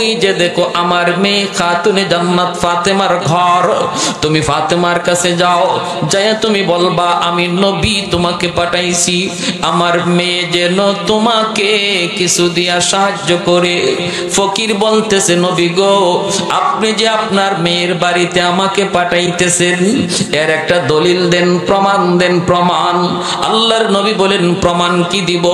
ওই যে দেখো আমার মেয়ে খাতুনে জান্নাত ফাতেমার ঘর, তুমি ফাতেমার কাছে যাও, যায় তুমি বলবা আমি নবী তোমাকে পাঠাইছি, আমার মেয়ে যেন তোমাকে কিছু দিয়া সাহায্য করে। ফকির বলতেছে নবী গো, আপনি যে আপনার মেয়ের বাড়িতে আমাকে পাঠাইতেছেন এর একটা দলিল দেন, প্রমাণ দেন, প্রমাণ। আল্লাহর নবী বলেন প্রমাণ কি দিব?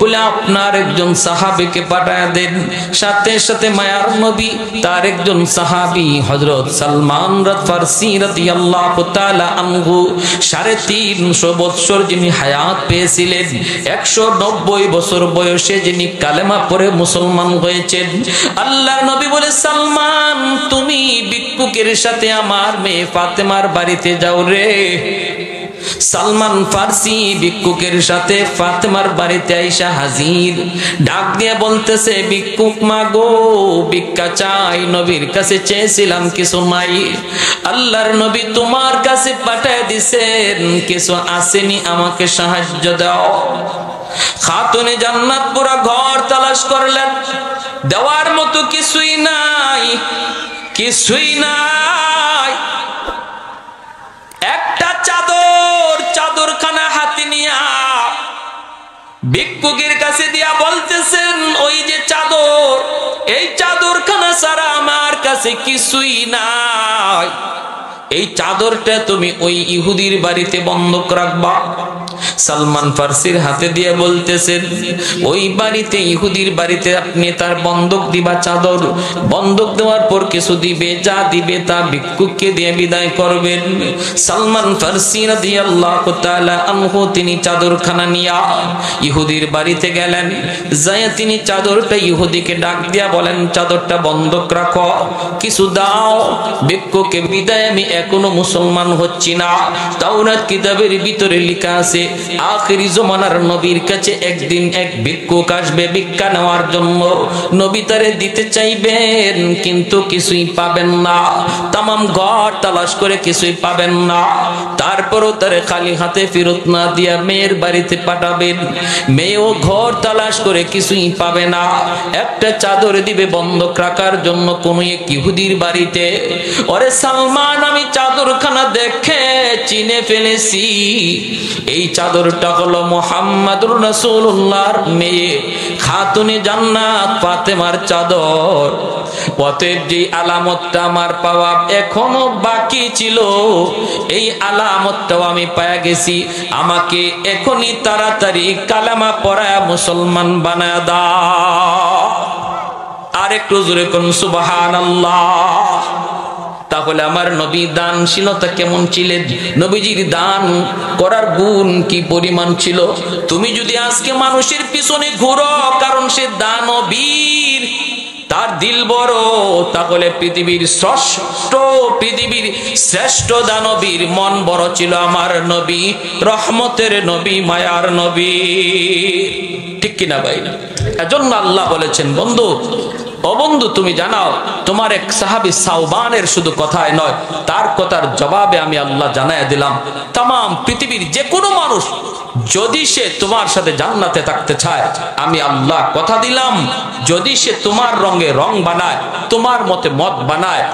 বলে আপনার একজন সাহাবীকে পাঠায় দেন। সাথে সাথে মায়ার নবী তার একজন সাহাবী হযরত সালমান ফারসি রাদিয়াল্লাহু তাআলা আনহু 350 বছর যিনি হায়াত পেয়েছিলেন, 190 বছর বয়সে যিনি কালেমা পড়ে মুসলমান হয়েছেন, আল্লাহর নবী বলে সালমান তুমি ভিক্ষুকের সাথে আমার মেয়ে ফাতেমার বাড়িতে যাও রে। সালমান ফারসি ভিক্ষুকের সাথে ফাতেমার বাড়িতে আইসা হাজির, ডাক দিয়ে বলতেছে ভিক্ষুক মাগো ভিক্ষা চাই, নবীর কাছে চেয়েছিলাম কিছু নাই, আল্লাহর নবী তোমার কাছে পাঠিয়ে দিছেন কিছু আসেনি, আমাকে সাহায্য দাও। খাতুনে জান্নাত পুরা ঘর তালাশ করলেন, দেওয়ার মতো কিছুই নাই, কিছুই নাই। একটা চাদরখানা হাতে নিয়া ভিক্ষুকের কাছে দিয়া বলতেছেন ওই যে চাদর, এই চাদরখানা ছাড়া আমার কাছে কিছুই নাই, এই চাদরটা তুমি ওই ইহুদির বাড়িতে বন্ধক রাখবা। সালমান ফারসির হাতে দিয়ে বলতেছেন ওই বাড়িতে ইহুদির বাড়িতে আপনি তার বন্ধক দিবা চাদর, বন্ধক দেওয়ার পর কিছু দিবে, যা দিবে তা ভিক্ষুককে দিয়ে বিদায় করবেন। সালমান ফারসি রাদিয়াল্লাহু তাআলা আনহু তিনি চাদরখানা নিয়া ইহুদির বাড়িতে গেলেন, যায় তিনি চাদরটা ইহুদিকে ডাক দিয়া বলেন চাদরটা বন্ধক রাখো, কিছু দাও, ভিক্ষুককে বিদায়, আমি এখনো মুসলমান হচ্ছি না। তাওরাত কিতাবের ভিতরে লেখা আছে আখিরি জমানার নবীর কাছে একদিন এক ভিক্ষুক আসবে ভিক্ষা নেওয়ার জন্য, নবী তারে দিতে চাইবেন কিন্তু কিছুই পাবেন না, তামাম ঘর তালাশ করে কিছুই পাবেন না, তারপরও তারে খালি হাতে ফেরত না দিয়া মেয়ের বাড়িতে পাঠাবেন, মেয়েও ঘর তালাশ করে কিছুই পাবে না, একটা চাদর দিবে বন্ধক রাখার জন্য কোন এক ইহুদির বাড়িতে। ওরে সালমান আমি চাদরখানা দেখে চিনে ফেলেছি, এই চাদরটা হলো মুহাম্মাদুর রাসূলুল্লাহর মেয়ে খাতুনে জান্নাত ফাতেমার চাদর। অতএব যে আলামতটা আমার পাওয়া এখনো বাকি ছিল, এই আলামতটাও আমি পেয়ে গেছি, আমাকে এখনই তাড়াতাড়ি কালেমা পড়ায়া মুসলমান বানায় দাও। আর একটু জোরে কোন সুবহানাল্লাহ। তাহলে আমার নবী দানশীলতা কেমন ছিলেন, নবীজির দান করার গুণ কি পরিমাণ ছিল। তুমি যদি আজকে মানুষের পিছনে ঘুরো কারণ সে দানবীর, তার দিল বড়, তাহলে পৃথিবীর শ্রেষ্ঠ দানবীর মন বড় ছিল আমার নবী, রহমতের নবী, মায়ার নবী। ঠিক কিনা ভাই? এজন্য আল্লাহ বলেছেন বন্ধু, ও বন্ধু তুমি জানাও, তোমার এক সাহাবী সাওবানের শুধু কথায় নয়, তার কথার জবাবে আমি আল্লাহ জানায় দিলাম তাম পৃথিবীর যে কোনো মানুষ যদি সে তোমার সাথে জান্নাতে থাকতে চায়, আমি আল্লাহ কথা দিলাম, যদি সে তোমার রঙে রং বানায়, তোমার মতে মত বানায়,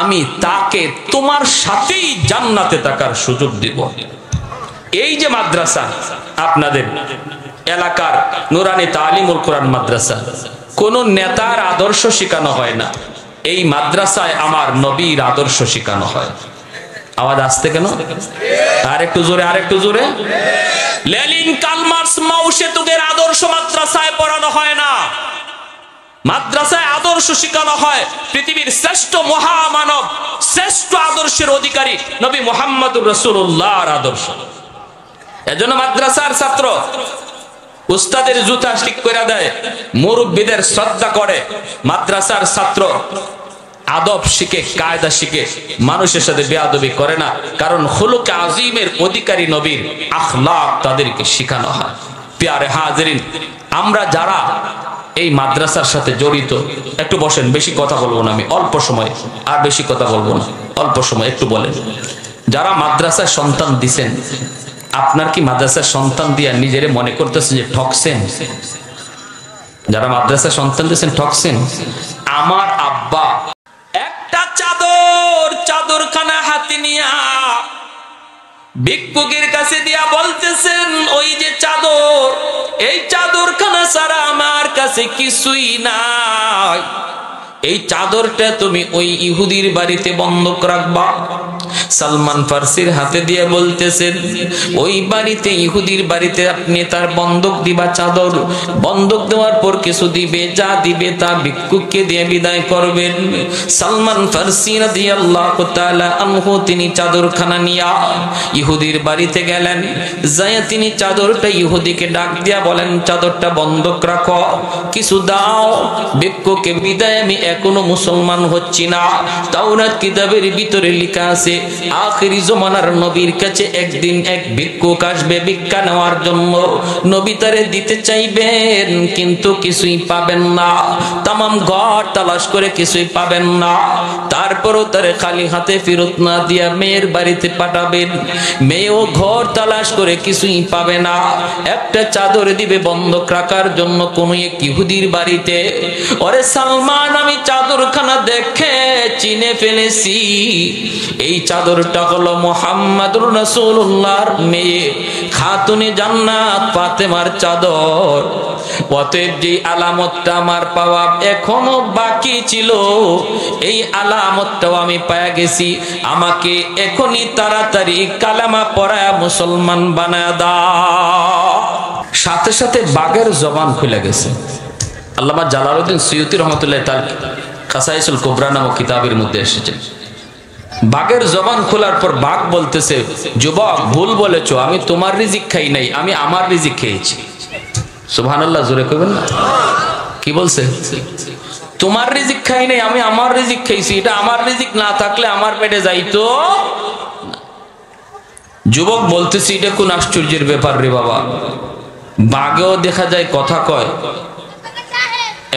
আমি তাকে তোমার সাথেই জান্নাতে থাকার সুযোগ দিব। এই যে মাদ্রাসা আপনাদের এলাকার নুরানি তালিমুল কোরআন মাদ্রাসা, কোন নেতার আদর্শ শেখানো হয় না, এই মাদ্রাসায় আমার নবীর আদর্শ শেখানো হয়। আওয়াজ আসতে কেন? আর একটু জোরে, আর একটু জোরে। লেনিন, কার্ল মার্কস, মাও সেতুংয়ের আদর্শ মাদ্রাসায় পড়ানো হয় না, মাদ্রাসায় আদর্শ শেখানো হয় পৃথিবীর শ্রেষ্ঠ মহামানব, শ্রেষ্ঠ আদর্শের অধিকারী নবী মুহাম্মদুর রাসূলুল্লাহর আদর্শ। এজন্য মাদ্রাসার ছাত্র উস্তাদের জুতা ঠিক করে দেয়, মুরব্বীদের শ্রদ্ধা করে, মাদ্রাসার ছাত্র আদব শিখে, কায়দা শিখে, মানুষের সাথে বেয়াদবি করে না, কারণ খুলুকে আজিমের অধিকারী নবীর আখলাক তাদেরকে শেখানো হয়। প্যারে হাজিরিন, আমরা যারা এই মাদ্রাসার সাথে জড়িত, একটু বসেন, বেশি কথা বলবো না আমি, অল্প সময়, আর বেশি কথা বলবো না, অল্প সময় একটু বলেন। যারা মাদ্রাসায় সন্তান দিছেন, আপনার কি মাদ্রাসার সন্তান দিয়া নিজেরে মনে করতেছে যে ঠকছেন? যারা মাদ্রাসার সন্তান দিয়েছেন ঠকছেন? আমার আব্বা একটা চাদরখানা হাতে নিয়া ভিক্ষুকের কাছে দিয়া বলতেছেন, ওই যে চাদর, এই চাদরখানা ছাড়া আমার কাছে কিছুই নাই, এই চাদরটা তুমি ওই ইহুদির বাড়িতে বন্ধক রাখবা। সালমান ফার্সির হাতে দিয়ে বলতেছেন, ওই বাড়িতে, ইহুদির বাড়িতে আপনি তার বন্ধক দিবা চাদর, বন্ধক দেওয়ার পর কিছু দিবে, যা দিবে তা ভিক্ষুককে দিয়ে বিদায় করবেন। সালমান ফার্সি রাদিয়াল্লাহু তাআলা আনহু তিনি চাদরখানা নিয়া ইহুদির বাড়িতে গেলেন। যায় তিনি চাদরটা ইহুদিকে ডাক দিয়া বলেন, চাদরটা বন্ধক রাখো, কিছু দাও, ভিক্ষুককে বিদায়, আমি এখনো মুসলমান হচ্ছি না। তাওরাত কিতাবের ভিতরে লেখা আছে, আখিরি জমানার নবীর কাছে একদিন এক ভিক্ষুক আসবে ভিক্ষা নেওয়ার জন্য। নবী তারে দিতে চাইবেন কিন্তু কিছুই পাবেন না, তামাম ঘর তালাশ করে কিছুই পাবেন না। তারপরও তারে খালি হাতে ফেরত না দিয়া মেয়ের বাড়িতে পাঠাবেন। মেয়েও ঘর তালাশ করে কিছুই পাবে না, একটা চাদর দিবে বন্ধক রাখার জন্য কোন এক ইহুদির বাড়িতে। ওরে সালমান, আমি চাদরখানা দেখে চিনে ফেলেছি, এই চাদরটা হলো মুহাম্মাদুর রাসূলুল্লাহর মেয়ে খাতুনে জান্নাত ফাতেমার চাদর। অতএব যে আলামতটা আমার পাওয়া এখনো বাকি ছিল, এই আলামতটাও আমি পেয়ে গেছি। আমাকে এখনই তাড়াতাড়ি কালেমা পড়ায়া মুসলমান বানায় দাও। সাথে সাথে বাঘের জবান খুলে গেছে। আল্লামা জালালউদ্দিন সুয়ুতী রহমাতুল্লাহ তার খাসাইসুল কুবরা নামক কিতাবের মধ্যে এসেছে, বাঘের জবান খোলার পর বাঘ বলতেছে, যুবক ভুল বলেছো, আমি তোমার রিজিক খাই নাই, আমি আমার রিজিক খেয়েছি। সুবহানাল্লাহ, জোরে কইবেন না? কি বলছে? তোমার রিজিক খাই নাই, আমি আমার রিজিক খেয়েছি। এটা আমার রিজিক না থাকলে আমার পেটে যাইতো। যুবক বলতেছি, এটা কোন আশ্চর্যের ব্যাপার রে বাবা, বাঘেও দেখা যায় কথা কয়।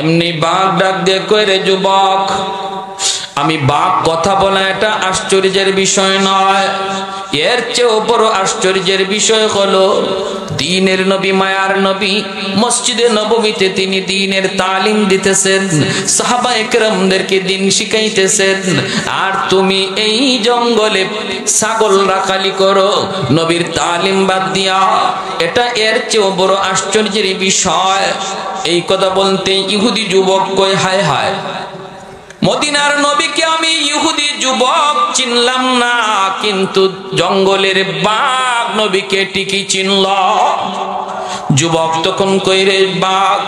এমনি বাঘ ডাক দিয়ে কয়, রে যুবক, আমি বাঘ কথা বলা এটা আশ্চর্যের বিষয় নয়, এর চেয়েও বড় আশ্চর্যের বিষয় হলো দ্বীনের নবী, মায়ার নবী মসজিদে নববীতে তিনি দ্বীনের তালিম দিতেছেন, সাহাবায়ে কেরামদেরকে দ্বীন শিখাইতেছেন, আর তুমি এই জঙ্গলে ছাগল রাখালি করো নবীর তালিম বাদ দিয়া। এটা এর চেয়েও বড় আশ্চর্যের বিষয়। এই কথা বলতে ইহুদি যুবক কয়, হায় হায়, মদিনার নবীকে আমি ইহুদি যুবক চিনলাম না, কিন্তু জঙ্গলের বাঘ নবীকে ঠিকই চিনল। যুবক তখন কই, রে বাঘ,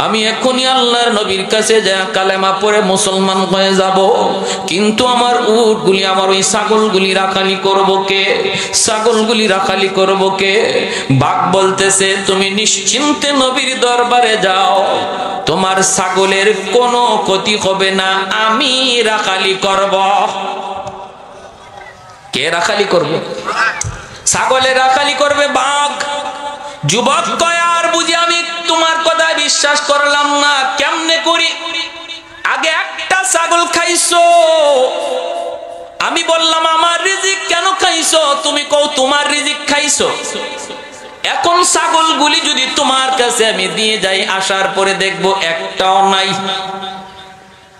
আমি এখনই আল্লাহর নবীর কাছে যা কালেমা পড়ে মুসলমান হয়ে যাব, কিন্তু আমার উটগুলি, আমার ওই ছাগলগুলি রাখালি করব কে? ছাগলগুলি রাখালি করব কে? বাঘ বলতেছে, তুমি নিশ্চিন্তে নবীর দরবারে যাও, তোমার ছাগলের কোনো ক্ষতি হবে না, আমি রাখালি করব। কে রাখালি করবে? ছাগলের রাখালি করবে বাঘ। যুবক কয়, আর বুঝি আমি তোমার কথা বিশ্বাস করলাম না, কেমনে করি? আগে একটা ছাগল খাইছো, আমি বললাম আমার রিজিক কেন খাইছো, তুমি কও তোমার রিজিক খাইছো। এখন ছাগলগুলি যদি তোমার কাছে আমি দিয়ে যাই, আসার পরে দেখবো একটাও নাই।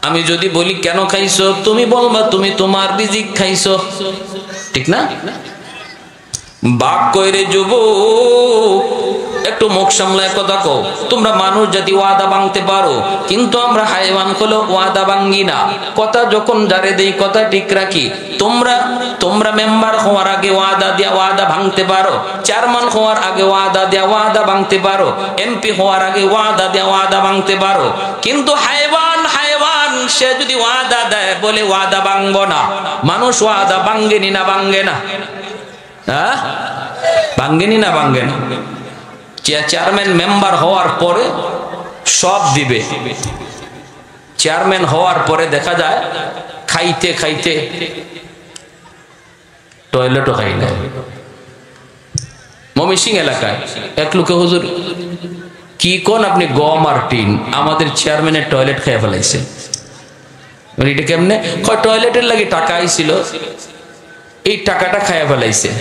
আমি যদি বলি কেন খাইছো, তুমি বলবা তুমি তোমার রিজিক খাইছো, ঠিক না? বাঘ কইরে, যুবক একটু মুখ সামলায় কথা কও, তোমরা মানুষ জাতি ওয়াদা ভাঙতে পারো, কিন্তু আমরা হাইওয়ান হলো ওয়াদা ভাঙ্গি না। কথা যখন যারে দেই কথা ঠিক রাখি। তোমরা মেম্বার হওয়ার আগে ওয়াদা দিয়া ওয়াদা ভাঙতে পারো, চেয়ারম্যান হওয়ার আগে ওয়াদা দিয়া ওয়াদা ভাঙতে পারো, এমপি হওয়ার আগে ওয়াদা দিয়া ওয়াদা ভাঙতে পারো, কিন্তু হাইওয়ান সে যদি ওয়াদা দেয় বলে ওয়াদা ভাঙবো না, মানুষ ওয়াদা ভাঙ্গেনি না ভাঙ্গে না? হ্যাঁ, ভাঙ্গেনি না ভাঙ্গে না? চেয়ারম্যান মেম্বার হওয়ার পরে সব দিবে, চেয়ারম্যান হওয়ার পরে দেখা যায় খাইতে খাইতে টয়লেটও খাই না। ময়মনসিং এলাকায় এক লোকে, হুজুর কি কোন আপনি, গম আর টিন, আমাদের চেয়ারম্যানের টয়লেট খেয়ে ফেলাইছে। এটা কেমনে? টয়লেটের লাগে টাকা আইছিল, এই টাকাটা খাইয়া ফেলাইছে।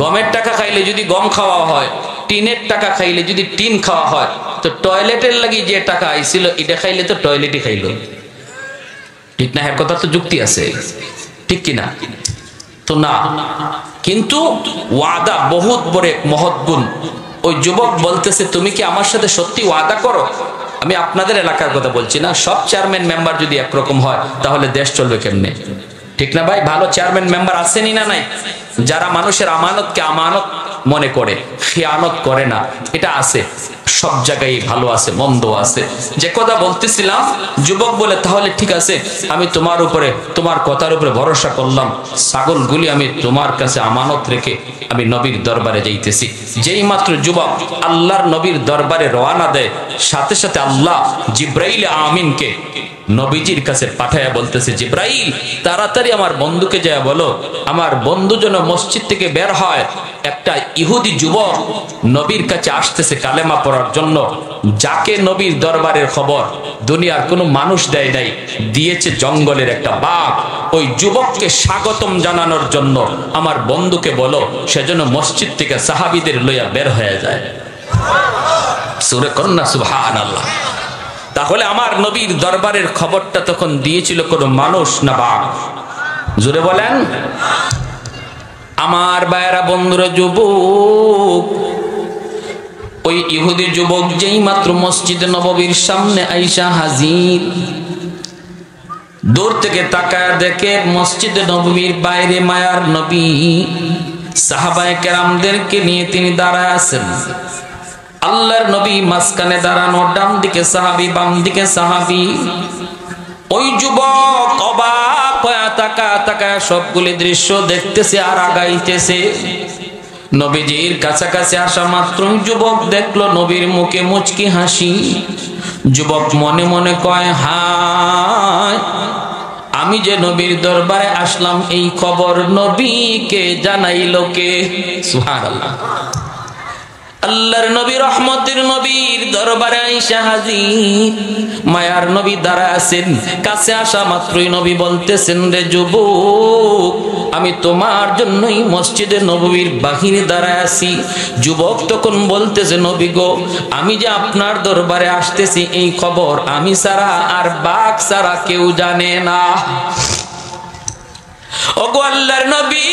গমের টাকা খাইলে যদি গম খাওয়া হয় টিনের টাকা খাইলে যদি টিন খাওয়া হয়, তো টয়লেটের লাগি যে টাকা আইছিল এটা খাইলে তো টয়লেটই খাইল, ঠিক না? হ্যাঁ, কথা তো যুক্তি আছে, ঠিক কিনা? তো না, কিন্তু ওয়াদা বহুত বড় মহৎ গুণ। ওই যুবক বলতেছে, তুমি কি আমার সাথে সত্যি ওয়াদা করো? আমি আপনাদের এলাকার কথা বলছি না, সব চেয়ারম্যান মেম্বার যদি একরকম হয় তাহলে দেশ চলবে কেমনে, ঠিক না ভাই? ভালো চেয়ারম্যান মেম্বার আসেনি না নাই, যারা মানুষের আমানতকে আমানত মনে করে, খেয়ানত করে না, এটা আছে। সব জায়গায় ভালো আছে, মন্দ আছে। যে কথা বলতেছিলাম, যুবক বলে, তাহলে ঠিক আছে, আমি তোমার উপরে, তোমার কথার উপরে ভরসা করলাম, ছাগলগুলি আমি তোমার কাছে আমানত রেখে আমি নবীর দরবারে যাইতেছি। যেই মাত্র যুবক আল্লাহর নবীর দরবারে রওনা দেয়, সাথে সাথে আল্লাহ জিব্রাইল আমিনকে নবীজির কাছে পাঠায়া বলতেছে, জিব্রাইল তাড়াতাড়ি আমার বন্ধুকে যায় বলো, আমার বন্ধু যেন মসজিদ থেকে বের হয়। একটা ইহুদি যুবক নবীর কাছে আসতেছে কালেমা পড়ার জন্য, যাকে নবীর দরবারের খবর দুনিয়ার কোনো মানুষ দেয় নাই, দিয়েছে জঙ্গলের একটা বাঘ। ওই যুবককে স্বাগতম জানানোর জন্য আমার বন্ধুকে বলো, সেজন্য মসজিদ থেকে সাহাবীদের লইয়া বের হয়ে যায়। সূরা কন্যা, সুবহানাল্লাহ। তাহলে আমার নবীর দরবারের খবরটা তখন দিয়েছিল কোনো মানুষ না বাঘ? জোরে বলেন। আমার ভাইয়েরা, বন্ধুরা, যুবক, ওই ইহুদি যুবক যেই মাত্র মসজিদে নববীর সামনে আইসা হাজির, দূর থেকে তাকায় দেখে মসজিদে নববীর বাইরে মায়ার নবী সাহাবায়ে কেরামদেরকে নিয়ে তিনি দাঁড়ায় আছেন। আল্লাহর নবী মাঝখানে দাঁড়ানো, ডান দিকে সাহাবী, বাম দিকে সাহাবী। ওই যুবক অবাক হয়ে তাকায় সবগুলি দৃশ্য দেখতেছে আর আগাইতেছে। নবীজির কাছাকাছি আসা মাত্রই যুবক দেখলো নবীর মুখে মুচকি হাসি। যুবক মনে মনে কয়, হায়, আমি যে নবীর দরবারে আসলাম এই খবর নবীকে জানাইলো কে? সুবহানাল্লাহ। আল্লাহর নবী, রহমতের নবীর দরবারে আইসা হাজির, মায়ার নবী দাঁড়ায় আছেন। কাছে আসা মাত্রই নবী বলতেছেন, রে যুবক, আমি তোমার জন্যই মসজিদে নববীর বাহিরে দাঁড়ায় আছি। যুবক তখন বলতেছে, নবী গো, আমি যে আপনার দরবারে আসতেছি এই খবর আমি ছাড়া আর বাঘ ছাড়া কেউ জানে না। ওগো আল্লাহর নবী,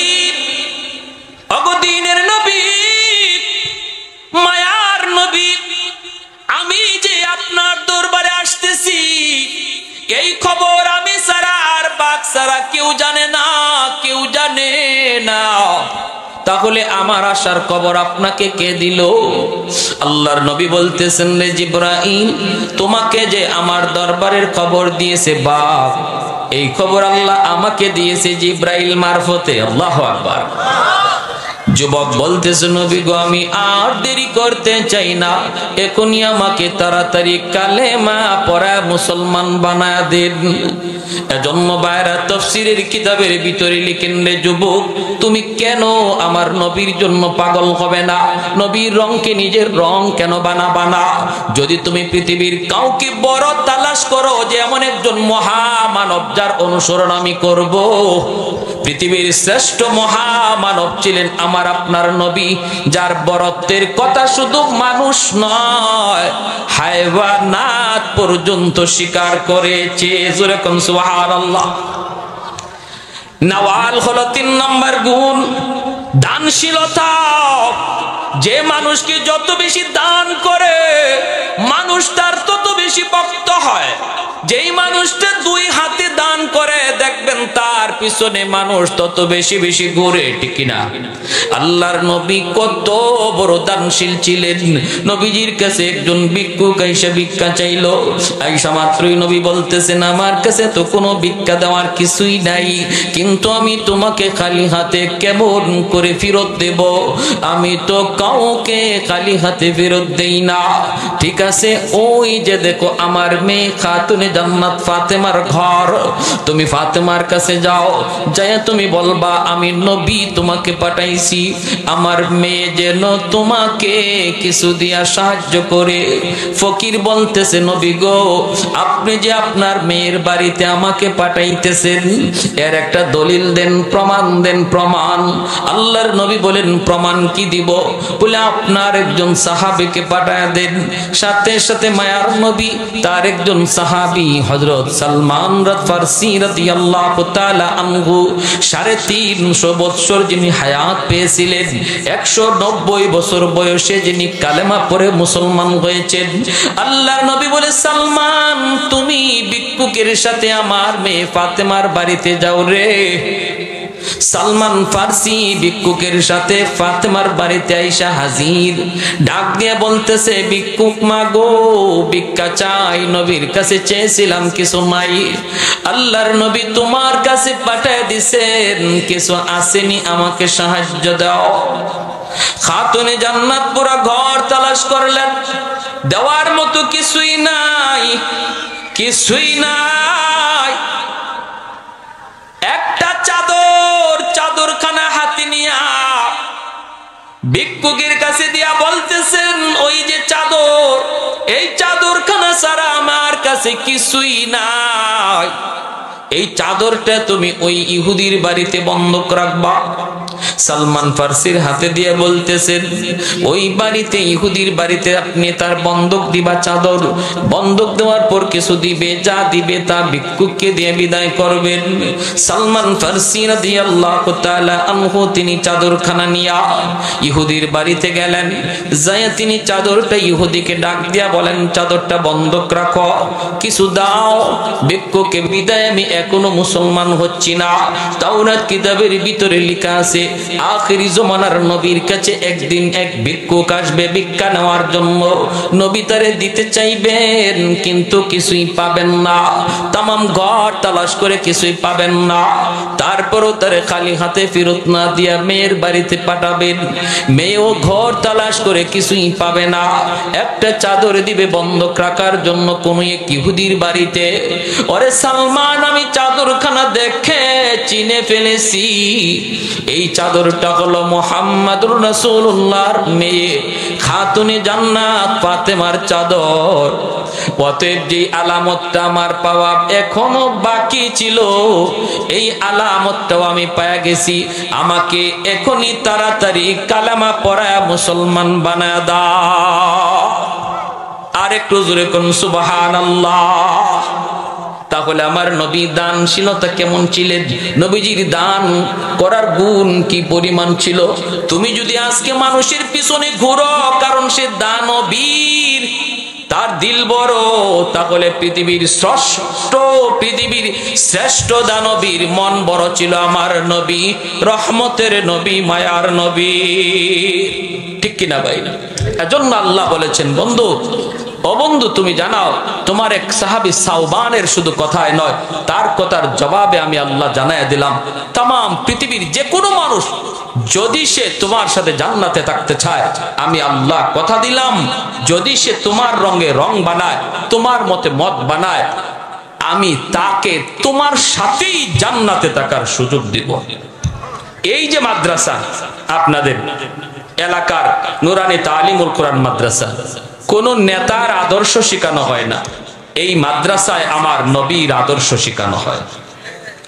ওগো দ্বীনের নবী, মায়ার নবী, আমি যে আপনার দরবারে আসতেছি এই খবর আমি ছাড়া আর বাঘ ছাড়া কেউ জানে না, কেউ জানে না। তাহলে আমার আসার খবর আপনাকে কে দিল? আল্লাহর নবী বলতেছেন, রে জিবরাইল, তোমাকে যে আমার দরবারের খবর দিয়েছে বাঘ, এই খবর আল্লাহ আমাকে দিয়েছে জিবরাইল মারফতে। আল্লাহু আকবার। যুবক বলতেছে, নবী গো, আমি আর দেরি করতে চাই না, এখনই আমাকে তাড়াতাড়ি কালেমা পড়া মুসলমান বানায় দেন। এজন্য বাইরা তাফসীরের কিতাবের ভিতরে লিখেন, রে যুবক, তুমি কেন আমার নবীর জন্য পাগল হবে না? নবীর রংকে নিজের রং কেন বানাবানা? যদি তুমি পৃথিবীর কাউকে বড় তালাশ করো যে এমন একজন মহামানব যার অনুসরণ আমি করব, পৃথিবীর শ্রেষ্ঠ মহামানব ছিলেন আমার আপনার নবী, যার বরত্বের কথা শুধু মানুষ নয়, হায়ওয়ানাত পর্যন্ত স্বীকার করেছে। যেরকম সুবহানাল্লাহ। নওয়াল হলো 3 নম্বর গুণ, দানশীলতা। যে মানুষকে যত বেশি দান করে মানুষ তার তত বেশি ভক্ত হয়। যেই মানুষটা 2 হাতে দান করে দেখবেন তার পিছনে মানুষ তত বেশি বেশি ঘুরে, ঠিক না? আল্লাহর নবী কত বড় দানশীল ছিলেন। নবীজির কাছে একজন ভিক্ষুক আইসা ভিক্ষা চাইলো। আইসা মাত্রই নবী বলতেছেন, আমার কাছে তো কোনো ভিক্ষা দেওয়ার কিছুই নাই, কিন্তু আমি তোমাকে খালি হাতে কেমন করে ফেরত দেব? আমি তো কাউকে খালি হাতে ফেরত দেই না। ঠিক আছে, ওই যে দেখো আমার মেয়ে খাতুনে জান্নাত ফাতেমার ঘর, তুমি ফাতেমার কাছে যাও, যায় তুমি বলবা আমি নবী তোমাকে পাঠাইছি, আমার মেয়ে যেন তোমাকে কিছু দিয়া সাহায্য করে। ফকির বলতেছে নবী গো, আপনি যে আপনার মেয়ের বাড়িতে আমাকে পাঠাইতেছেন এর একটা দলিল দেন, প্রমাণ দেন, প্রমাণ। আল্লাহর নবী বলেন প্রমাণ কি দিব? বলে আপনার একজন সাহাবীকে পাঠায় দেন। সাথে সাথে মায়ার নবী তার একজন সাহাবী হযরত সালমান ফারসি রাদিয়াল্লাহু তাআলা আনহু 350 বছর যিনি হায়াত পেয়েছিলেন, 190 বছর বয়সে যিনি কালেমা পড়ে মুসলমান হয়েছেন, আল্লাহর নবী বলে সালমান তুমি ভিক্ষুকের সাথে আমার মেয়ে ফাতেমার বাড়িতে যাও রে। সালমান ফারসি ভিক্ষুকের সাথে ফাতেমার বাড়িতে আইসা হাজির। ডাক দিয়ে বলতেছে ভিক্ষুক মাগো ভিক্ষা চাই, নবীর কাছে চেয়েছিলাম কিছু নাই, আল্লাহর নবী তোমার কাছে পাঠিয়ে দিছেন কিছু আসেনি, আমাকে সাহায্য দাও। খাতুনে জান্নাত পুরা ঘর তালাশ করলেন, দেওয়ার মতো কিছুই নাই, কিছুই নাই। একটা চাদরখানা হাতে নিয়া ভিক্ষুকের কাছে দিয়া বলতেছেন ওই যে চাদর, এই চাদরখানা ছাড়া আমার কাছে কিছুই নাই, এই চাদরটা তুমি ওই ইহুদির বাড়িতে বন্ধক রাখবা। সালমান ফারসির হাতে দিয়ে বলতেছেন ওই বাড়িতে, ইহুদির বাড়িতে আপনি তার বন্ধক দিবা চাদর, বন্ধক দেওয়ার পর কিছু দিবে, যা দিবে তা ভিক্ষুককে দিয়ে বিদায় করবেন। সালমান ফারসি রাদিয়াল্লাহু তাআলা আনহু তিনি চাদরখানা নিয়া ইহুদির বাড়িতে গেলেন। যায় তিনি চাদরটা ইহুদিকে ডাক দিয়া বলেন চাদরটা বন্ধক রাখো, কিছু দাও, ভিক্ষুককে বিদায়, আমি এখনো মুসলমান হচ্ছি না। তাওরাত কিতাবের ভিতরে লেখা আছে আখিরি জমানার নবীর কাছে একদিন এক ভিক্ষুক আসবে ভিক্ষা নেওয়ার জন্য, নবী তারে দিতে চাইবেন কিন্তু কিছুই পাবেন না, তামাম ঘর তালাশ করে কিছুই পাবেন না, তারপরও তারে খালি হাতে ফেরত না দিয়া মেয়ের বাড়িতে পাঠাবেন। মেয়েও ঘর তালাশ করে কিছুই পাবে না, একটা চাদর দিবে বন্ধক রাখার জন্য কোন এক ইহুদির বাড়িতে। ওরে সালমান আমি চাদরখানা দেখে চিনে ফেলেছি, এই চাদরটা হলো মুহাম্মাদুর রাসূলুল্লাহর মেয়ে খাতুনে জান্নাত ফাতেমার চাদর। অতএব যে আলামতটা আমার পাওয়া এখনো বাকি ছিল, এই আলামতটাও আমি পেয়ে গেছি, আমাকে এখনই তাড়াতাড়ি কালেমা পড়ায়া মুসলমান বানায় দাও। আর একটু জোরে কোন সুবহানাল্লাহ। তাহলে আমার নবী দানশীলতা কেমন ছিলেন, নবীজির দান করার গুণ কি পরিমাণ ছিল। তুমি যদি আজকে মানুষের পিছনে ঘুরো কারণ সে দানবীর, তার দিল বড়, তাহলে পৃথিবীর শ্রেষ্ঠ দানবীর মন বড় ছিল আমার নবী, রহমতের নবী, মায়ার নবী। ঠিক কিনা ভাই? এজন্য আল্লাহ বলেছেন বন্ধু, ও বন্ধু তুমি জানাও, তোমার এক সাহাবী সাওবানের শুধু কথায় নয়, তার কথার জবাবে আমি আল্লাহ জানায় দিলাম তামাম পৃথিবীর যে কোনো মানুষ যদি সে তোমার সাথে জান্নাতে থাকতে চায়, আমি আল্লাহ কথা দিলাম, যদি সে তোমার রঙে রং বানায়, তোমার মতে মত বানায়, আমি তাকে তোমার সাথেই জান্নাতে থাকার সুযোগ দিব। এই যে মাদ্রাসা আপনাদের এলাকার নুরানি তালিমুল কোরআন মাদ্রাসা, কোন নেতার আদর্শ শেখানো হয় না, এই মাদ্রাসায় আমার নবীর আদর্শ শেখানো হয়।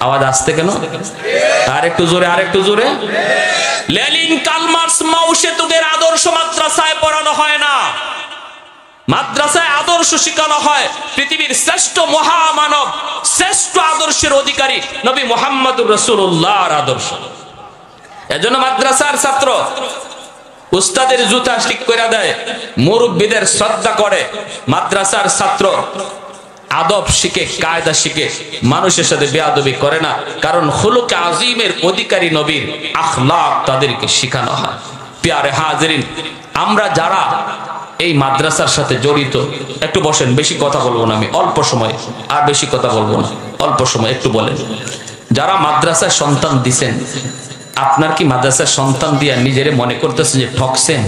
আওয়াজ আসতে কেন? আর একটু জোরে, আর একটু জোরে। লেনিন, কার্ল মার্কস, মাও সেতুকের আদর্শ মাদ্রাসায় পড়ানো হয় না, মাদ্রাসায় আদর্শ শেখানো হয় পৃথিবীর শ্রেষ্ঠ মহামানব, শ্রেষ্ঠ আদর্শের অধিকারী নবী মুহাম্মদুর রাসূলুল্লাহর আদর্শ। এজন্য মাদ্রাসার ছাত্র উস্তাদের জুতা ঠিক করে দেয়, মুরব্বীদের শ্রদ্ধা করে, মাদ্রাসার ছাত্র আদব শিখে, কায়দা শিখে, মানুষের সাথে বেয়াদবি করে না, কারণ খুলুক আজিমের অধিকারী নবীর আখলাক তাদেরকে শেখানো হয়। প্যারে হাজিরিন, আমরা যারা এই মাদ্রাসার সাথে জড়িত, একটু বসেন, বেশি কথা বলবো না আমি, অল্প সময়, আর বেশি কথা বলবো না, অল্প সময় একটু বলেন। যারা মাদ্রাসার সন্তান দিছেন, আপনার কি মাদ্রাসার সন্তান দিয়া নিজেরে মনে করতেছেন যে ঠকছেন?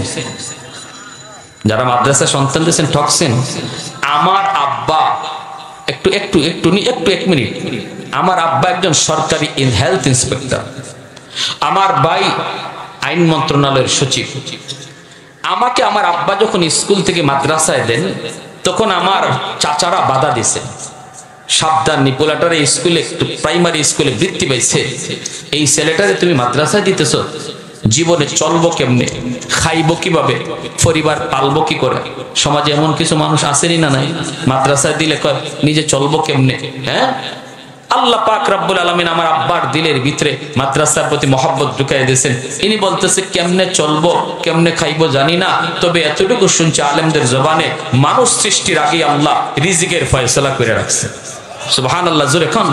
যারা মাদ্রাসার সন্তান দিয়েছেন ঠকছেন? আমার আব্বা এক মিনিট। আমার আব্বা একজন সরকারি হেলথ ইন্সপেক্টর, আমার ভাই আইন মন্ত্রণালয়ের সচিব। আমাকে আমার আব্বা যখন স্কুল থেকে মাদ্রাসায় দেন তখন আমার চাচারা বাধা দিছে, সাবধান, নিপোলাটারে স্কুলে, প্রাইমারি স্কুলে বৃত্তি পাইছে, এই ছেলেটারে তুমি মাদ্রাসায় দিতেছ, জীবনে চলবো কেমনে, খাইবো কিভাবে, পরিবার পালবো কি করে? সমাজে এমন কিছু মানুষ আসেনি না নাই, মাদ্রাসায় দিলে কয় নিজে চলবো কেমনে? হ্যাঁ, আল্লাহ পাক রব্বুল আলামিন আমার আব্বার দিলের ভিতরে মাদ্রাসার প্রতি মহব্বত ঢুকাই দিয়েছেন। ইনি বলতেছে কেমনে চলবো কেমনে খাইবো জানি না, তবে এতটুকু শুনছি আলেমদের জবানে, মানুষ সৃষ্টির আগে আল্লাহ রিজিকের ফয়সালা করে রাখছে। সুবহানাল্লাহ, জোরে কোন।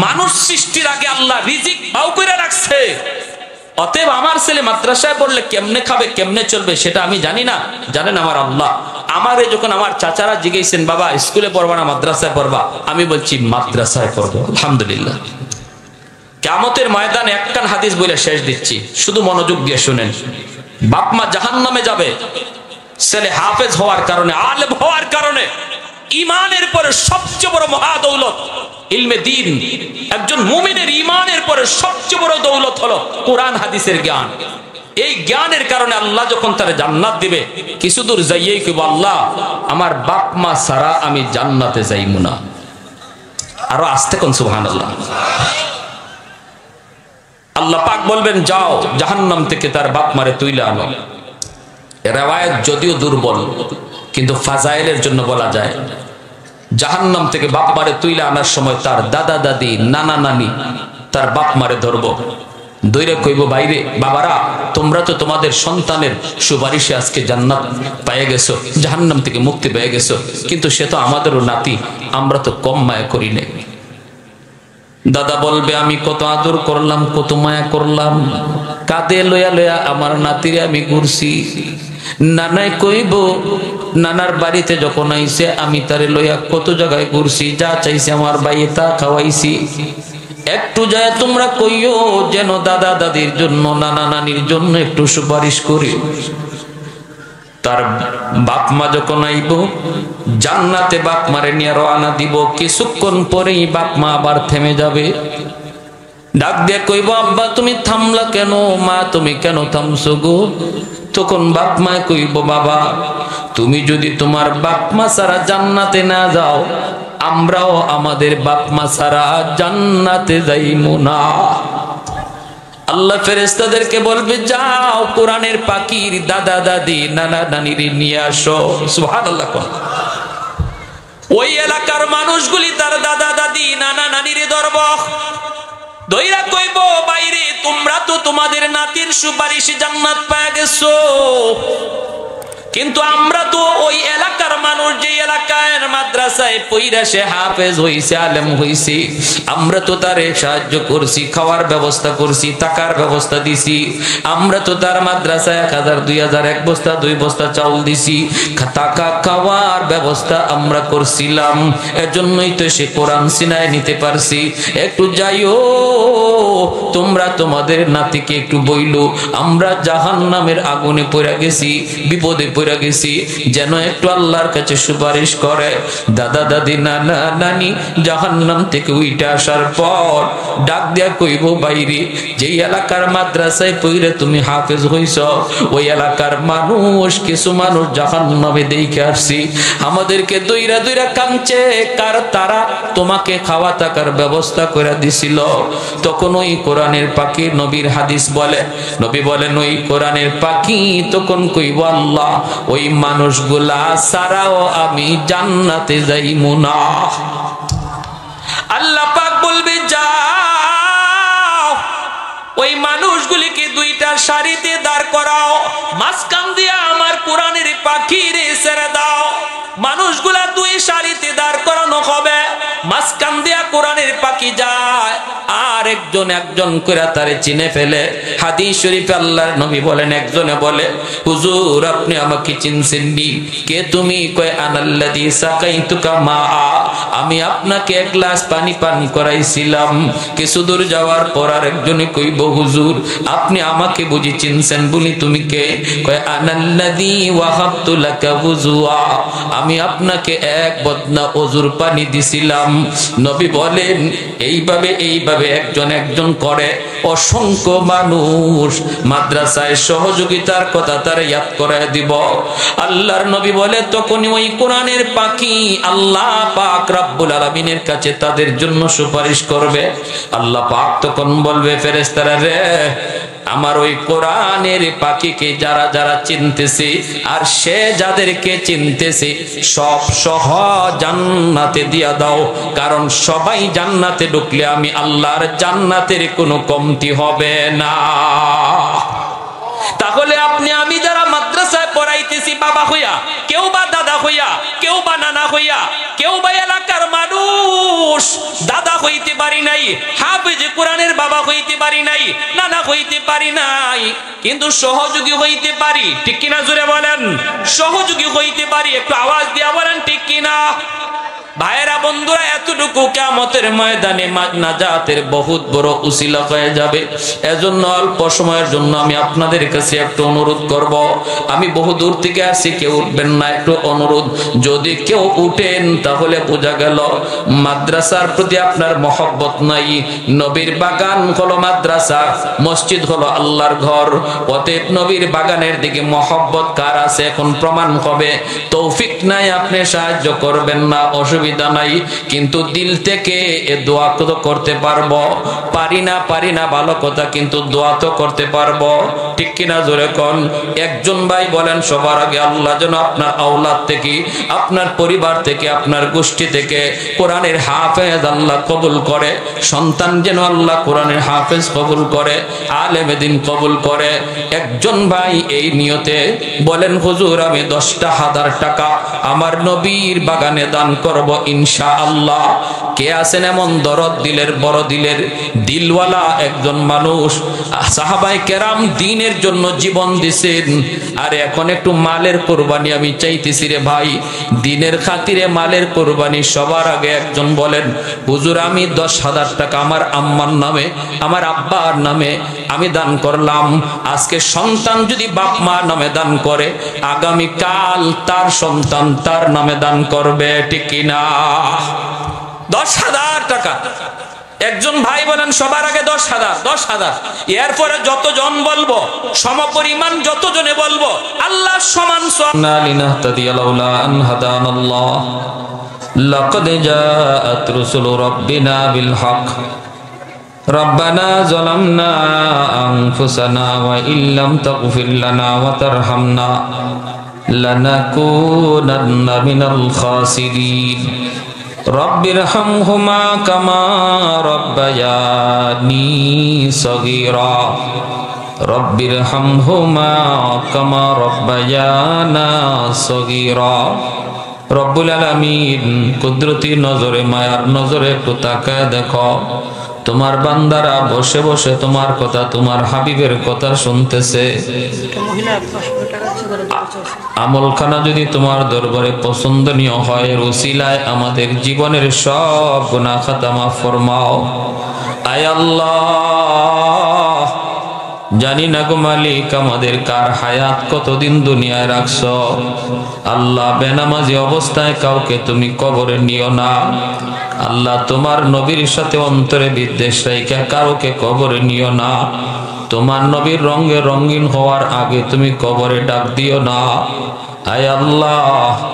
মানুষ সৃষ্টির আগে আল্লাহ রিজিক বাউ করে রাখছে। অতএব আমার ছেলে মাদ্রাসায় পড়লে কেমনে খাবে কেমনে চলবে সেটা আমি জানি না, জানেন আমার আল্লাহ। আমারে যখন আমার চাচারা জিজ্ঞেসেন বাবা স্কুলে পড়বা না মাদ্রাসায় পড়বা, আমি বলছি মাদ্রাসায় পড়বো। আলহামদুলিল্লাহ। কিয়ামতের ময়দানে একখান হাদিস বলে শেষ দিচ্ছি, শুধু মনোযোগ দিয়ে শুনেন। বাপ মা জাহান্নামে যাবে, ছেলে হাফেজ হওয়ার কারণে, আলেম হওয়ার কারণে। ইমানের পরে সবচেয়ে বড় মহাদৌলত ইলমে দ্বীন। একজন মুমিনের ইমানের পরে সবচেয়ে বড় দৌলত হলো কোরআন হাদিসের জ্ঞান। এই জ্ঞানের কারণে আল্লাহ যখন তার জান্নাত দিবে, কিছু দূর যাইয়েই কইব আল্লাহ আমার বাপ মা ছাড়া আমি জান্নাতে যাইমু না। আরো আস্তে কোন সুবহানাল্লাহ। আল্লাহ পাক বলবেন যাও জাহান্নাম থেকে তার বাপ মারে তুইলা আনো। রিওয়ায়াত যদিও দুর্বল কিন্তু ফাজাইলের জন্য বলা যায়, জাহান্নাম থেকে বাপ মারে তুইলা আনার সময় তার দাদা দাদি নানা নানি তার বাপ মারে ধরবো, দইরে কইব বাইরে বাবারা তোমরা তো তোমাদের সন্তানের সুপারিশে আজকে জান্নাত পেয়ে গেছো, জাহান্নাম থেকে মুক্তি পেয়ে গেছো, কিন্তু সে তো আমাদেরও নাতি, আমরা তো কম মায়া করি নাই। দাদা বলবে আমি কত আদর করলাম কত মায়া করলাম, কাঁধে লয়া লয়া আমার নাতিরে আমি ঘুরছি। নানাই কইব নানার বাড়িতে যখন আইছে আমি তারে লইয়া কত জায়গায় ঘুরছি, যা চাইছে আমার বাইয়ে তা খাওয়াইছি। একটু যায় তোমরা কইও যেন দাদা দাদির জন্য নানা নানির জন্য একটু সুপারিশ করি। তার বাপ মা যখন আইব জান্নাতে বাপ মারে নিয়ে রওনা দিব, কিছুক্ষণ পরেই বাপ মা আবার থেমে যাবে। ডাক দিয়ে কইব আব্বা তুমি থামলা কেন, মা তুমি কেন থামছো গো? তখন বাপ মা কইব বাবা তুমি যদি তোমার বাপ মা ছাড়া জান্নাতে না যাও, আমরাও আমাদের বাপ মা ছাড়া জান্নাতে যাইমু না। আল্লাহ ফেরেশতাদেরকে বলবে যাও কোরআনের পাখির দাদা দাদি নানা নানির নিয়ে আসো। সুবহানাল্লাহ। ওই এলাকার মানুষগুলি তার দাদা দাদি নানা নানির ধরব, দইরা কইব বাইরে তোমরা তো তোমাদের নাতির সুপারিশে জান্নাত পেয়ে গেছো, কিন্তু আমরা তো ওই এলাকার মানুষ, যে এলাকায় মাদ্রাসায় পইরা সে হাফেজ হইছে আলেম হইছে, আমরা তো তারে সাহায্য করছি, খাওয়ার ব্যবস্থা করছি, টাকার ব্যবস্থা দিছি, আমরা তো তার মাদ্রাসায় 1000 2000 1 বস্তা 2 বস্তা চাউল দিছি, টাকা খাওয়ার ব্যবস্থা আমরা করছিলাম, এজন্যই তো সে কোরআন সিনায় নিতে পারছি। একটু যাইও তোমরা তোমাদের নাতিকে একটু বইলো আমরা জাহান্নামের আগুনে পড়ে গেছি, বিপদে পড়ে গেছি, যেন একটু আল্লাহর কাছে সুপারিশ করে। দাদা দাদি নানা নানি জাহান্নাম থেকে উইটা আসার পর ডাক দিয়া কইব বাইরে যেই এলাকার মাদ্রাসায় পড়ে তুমি হাফেজ হইছ, ওই এলাকার মানুষ কিছু মানুষ জাহান্নামে দেখে আসছি, আমাদেরকে দইরা দইরা কাঁদছে, কার তারা তোমাকে খাওয়া থাকার ব্যবস্থা করে দিছিল। তখন ওই কোরআনের পাখি নবীর হাদিস বলে, নবী বলেন ওই কোরআনের পাখি তখন কইব আল্লাহ ওই মানুষগুলা ছাড়াও আমি জান্নাতে যাইমু না। আল্লাহ পাক বলবে যাও ওই মানুষগুলিকে দুইটা সারিতে দাঁড় করাও, মাঝখান দিয়া আমার কোরআনের পাখিরে ছেড়ে দাও। মানুষগুলা দুই সারিতে দাঁড় করানো হবে, মাঝখান দিয়া কোরআনের পাখি যায়, আর একজন একজন করে তারে চিনে ফেলে। হাদিস শরীফে আল্লাহর নবী বলেন, একজনে বলে হুজুর আপনি আমাকে চিনছেন নি? কে তুমি? কয় আনাল্লাযী সাকাইতুকা মা, আমি আমি আপনাকে এক গ্লাস পানি পান করাইছিলাম, কিছু দূর যাওয়ার পর আরেকজনে কইব হুজুর আপনি আমাকে বুঝি চিনছেন? বলি তুমি কে? কয় আনাল্লাযী ওয়াহাবতু লাকা ওযুআ, আমি আপনাকে এক বদনা ওযুর পানি দিছিলাম। নবী বলেন এইভাবে একজন একজন করে অসংখ্য মানুষ মাদ্রাসায় সহযোগিতার কথা তারা ইয়াদ করায় দিব। আল্লাহর নবী বলে তখনই ওই কোরআনের পাখি আল্লাহ পাক রব্বুল আলামিনের কাছে তাদের জন্য সুপারিশ করবে। আল্লাহ পাক তখন বলবে ফেরেশতারা রে, আমার ওই কোরআনের পাখিকে যারা যারা চিনতেছে আর সে যাদেরকে চিনতেছে সব সহ জান্নাতে দিয়া দাও, কারণ সবাই জান্নাতে ঢুকলে আমি আল্লাহর জান্নাতের কোনো কমতি হবে না। তাহলে আপনি আমি যারা মাদ্রাসায় পড়াইতেছি বাবা হইয়া, কেউ বা দাদা হইয়া, কেউ বা নানা হইয়া, কেউ বা এলাকার মানুষ, দাদা হইতে পারি নাই, হাফেজ কোরআনের বাবা হইতে পারি নাই, নানা হইতে পারি নাই, কিন্তু সহযোগী হইতে পারি। ঠিক কিনা জোরে বলেন? সহযোগী হইতে পারি। একটু আওয়াজ দিয়া বলেন ঠিক কিনা? ভাইরা বন্ধুরা, এতটুকু কিয়ামতের ময়দানে নাজাতের বহুত বড় উসিলা হয়ে যাবে। এজন্য অল্প সময়ের জন্য আমি আপনাদের কাছে একটু অনুরোধ করব। আমি বহু দূর থেকে আসছি, কেউ উঠবেন না, একটু অনুরোধ। যদি কেউ উঠেন তাহলে বোঝা গেল মাদ্রাসার প্রতি আপনার মহব্বত নাই। নবীর বাগান হলো মাদ্রাসা, মসজিদ হলো আল্লাহর ঘর। অতএব নবীর বাগানের দিকে মহব্বত কার আছে এখন প্রমাণ হবে। তৌফিক নাই, আপনি সাহায্য করবেন না, অসুবিধা নাই, কিন্তু দিল থেকে এ দোয়া তো করতে পারবো। পারি না ভালো কথা, কিন্তু দোয়া তো করতে পারবো। ঠিক কিনা জোরে কোন? একজন ভাই বলেন সবার আগে আল্লাহ যেন আপনার আওলাদ থেকে, আপনার পরিবার থেকে, আপনার গোষ্ঠী থেকে কোরআনের হাফেজ আল্লাহ কবুল করে। সন্তান যেন আল্লাহ কোরআনের হাফেজ কবুল করে, আলেম দ্বীন কবুল করে। একজন ভাই এই নিয়তে বলেন হুজুর আমি 10,000 টাকা আমার নবীর বাগানে দান করব ইনশাআল্লাহ। কে আছেন এমন দরদ দিলের, বড় দিলের, দিলওয়ালা একজন মানুষ? সাহাবায়ে কেরাম দ্বীনের জন্য জীবন দিছেন, আর এখন একটু মালের কুরবানি আমি চাইতেছি রে ভাই, দ্বীনের খাতিরে মালের কুরবানি। সবার আগে একজন বলেন হুজুর আমি 10,000 টাকা আমার আম্মার নামে, আমার আব্বার নামে আমি দান করলাম। আজকে সন্তান যদি বাপ মা নামে দান করে, আগামী কাল তার সন্তান তার নামে দান করবে। ঠিক কিনা? 10,000 টাকা। একজন ভাই বলেন সবার আগে 10,000। এরপরে যতজন বলবো সমপরিমাণ, যতজনে বলবো আল্লাহ সমান লাকাদ জাআত রুসুলু রাব্বিনা বিল হক রব্বানা যালামনা আনফুসানা ওয়া ইল্লাম তাগফির লানা ওয়া তারহামনা লানাকুনান্না মিনাল খাসিরিন রব্বিরহামহুমা কামা রব্বায়ানি সগীরা রব্বিরহামহুমা কামা রব্বায়ানা সগীরা। রব্বুল আলামিন কুদরতি নজরে, মায়ার নজরে একটু তাকায় দেখো, তোমার বান্দারা বসে বসে তোমার কথা, তোমার হাবিবের কথা শুনতেছে। আমলখানা যদি তোমার দরবারে পছন্দনীয় হয়, উসিলায় আমাদের জীবনের সব গুনাহ খাতা মাফ ফরমাও। আয় আল্লাহ, জানি না গো মালিক আমাদের কার হায়াত কতদিন দুনিয়ায় রাখছ। আল্লাহ বেনামাজি অবস্থায় কাউকে তুমি কবরে নিও না। আল্লাহ তোমার নবীর সাথে অন্তরে বিদ্বেষ রাইখা কারোকে কবরে নিও না। তোমার নবীর রঙে রঙিন হওয়ার আগে তুমি কবরে ডাক দিও না। আয় আল্লাহ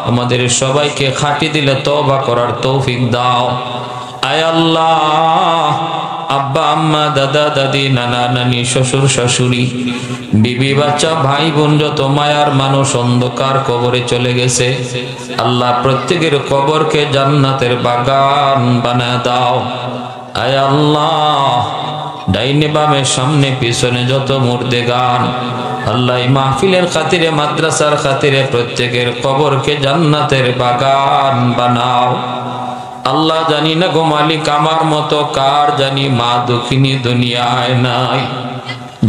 আমাদের সবাইকে খাঁটি দিলে তওবা করার তৌফিক দাও। আয় আল্লাহ আব্বা আম্মা, দাদা দাদি, নানা নানি, শ্বশুর শাশুড়ি, বিবি বাচ্চা, ভাই বোন, যত মায়ার মানুষ অন্ধকার কবরে চলে গেছে, আল্লাহ প্রত্যেকের কবরকে জান্নাতের বাগান বানায় দাও। আয় আল্লাহ ডাইনে বামে সামনে পিছনে যত মুর্দেগান, আল্লাহ মাহফিলের খাতিরে, মাদ্রাসার খাতিরে প্রত্যেকের কবরকে জান্নাতের বাগান বানাও। আল্লাহ জানি না গো মালিক আমার মতো কার জানি মা দুঃখিনী দুনিয়ায় নাই।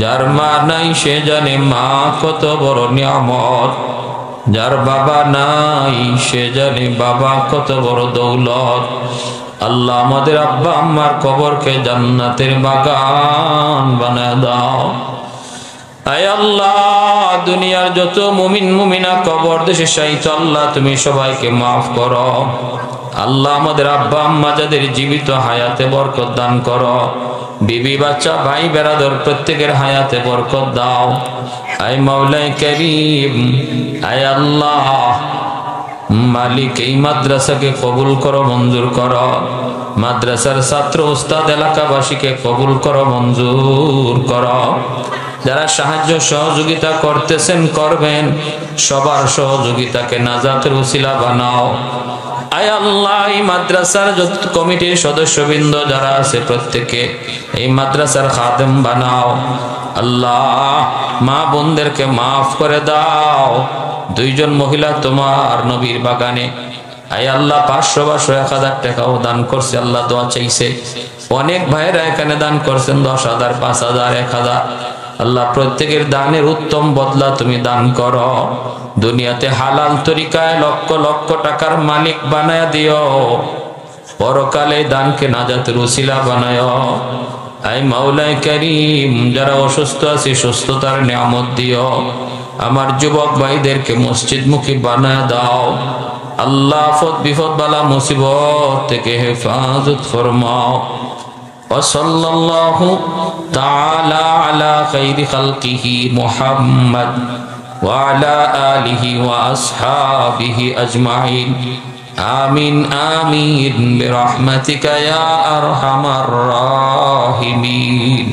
যার মা নাই সে জানে মা কত বড় নিয়ামত। যার বাবা নাই সে জানে বাবা কত বড় দৌলত। আল্লাহ আমাদের আব্বা আম্মার কবরকে জান্নাতের বাগান বানায় দাও। আয় আল্লাহ, দুনিয়ার যত মুমিন মুমিনা কবর দেশে শাহিদ আল্লাহ তুমি সবাইকে মাফ করো। আল্লাহ আমাদের আব্বা আম্মা যাদের জীবিত হায়াতে বরকত দান করো। বিবি বাচ্চা ভাই বেরাদর প্রত্যেকের হায়াতে বরকত দাও। আয় মাওলাই করিম, আয় আল্লাহ মালিক এই মাদ্রাসাকে কবুল করো, মঞ্জুর করো। মাদ্রাসার ছাত্র উস্তাদ এলাকাবাসীকে কবুল করো, মঞ্জুর করো। যারা সাহায্য সহযোগিতা করতেছেন করবেন, সবার সহযোগিতাকে নাজাতের উসিলা বানাও। আয় আল্লাহ এই মাদ্রাসার যত কমিটির সদস্যবৃন্দ যারা আছে প্রত্যেকে এই মাদ্রাসার খাদেম বানাও। আল্লাহ মা বোনদেরকে মাফ করে দাও। দুইজন মহিলা তোমার নবীর বাগানে আয় আল্লাহ 500 বা 1000 টাকাও দান করছে। আল্লাহ দোয়া চাইছে। অনেক ভাইরা এখানে দান করছেন 10,000, 5,000, 1,000। আল্লাহ প্রত্যেকের দানের উত্তম বদলা তুমি দান করো। দুনিয়াতে হালাল তরিকায় লক্ষ লক্ষ টাকার মালিক বানায় দিও, পরকালে দানকে নাজাতের উসিলা বানায়। আই মাওলাই করিম, যারা অসুস্থ আছে সুস্থতার নিয়ামত দিও। আমার যুবক ভাইদেরকে মসজিদমুখী বানায় দাও। আল্লাহ আফত বিপদ বালা মুসিবত থেকে হেফাজত ফরমাও। وصلى الله تعالى على خير خلقه محمد وعلى آله وأصحابه أجمعين آمين آمين برحمتك يا أرحم الراحمين।